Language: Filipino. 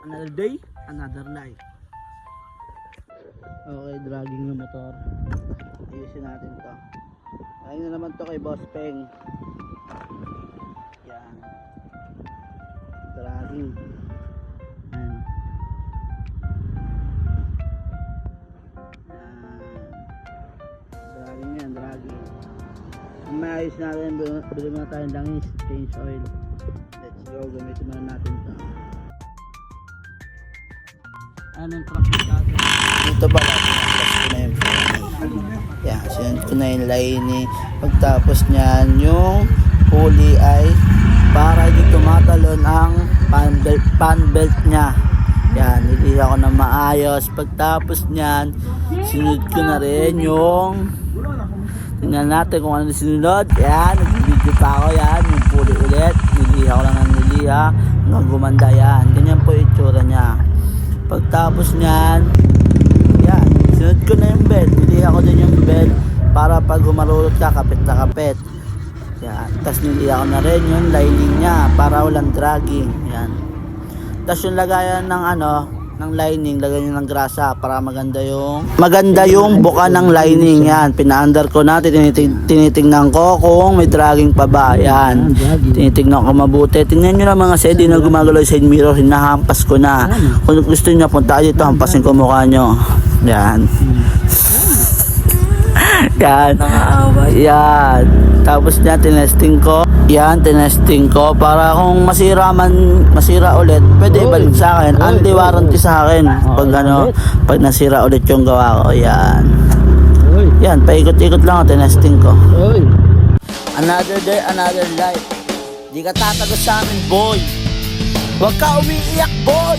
Another day, another life. Okay, dragging yung motor. Ayusin natin to. Ayun na naman to kay Boss Peng. Yan. Dragging. Ayan. Dragging yan, dragging. Ang maayos natin, bili muna tayong langis, change oil. Let's go, gamitin muna natin to. Anong practice natin? Dito ba natin ko na yung yan, sinunod ko na yung lining. Pagtapos nyan, yung pulley ay para hindi tumatalon ang pan belt nya. Yan, nilila ko na maayos. Pagtapos nyan, sinunod ko na rin yung tingnan natin kung ano sinunod. Yan, nag-video pa ako yan. Yung pulley ulit, niliha ko lang ng niliha hanggang gumanda yan. Ganyan po yung itsura nya. Pagtapos nyan, yan, sinunod ko na yung belt. Niliha ko din yung belt para pag humarulot ka, kapit na kapit. Yan, tapos niliha ko na rin yung lining nya para walang dragging. Yan. Tapos yung lagayan ng ng lining, lagyan nyo ng grasa para maganda yung buka ng lining. Yan, pina-under ko na, tinitingnan ko kung may dragging pa ba. Yan, tinitingnan ko mabuti. Tingnan nyo na mga sedi na gumagalaw sa side mirror, hinahampas ko na. Kung gusto nyo, punta kayo dito, hampasin ko mukha nyo. Yan. Yan. Yan. Tapos niya, tinesting ko. Yan, tinesting ko para kung masira ulit, pwede ibalik sa akin. Anti warranty sa akin pag nasira ulit yung gawa ko. Yan. Yan, paikot-ikot lang, tinesting ko. Another day, another life. Di ka tatagos sa amin, boy. Huwag ka umiiyak, boy.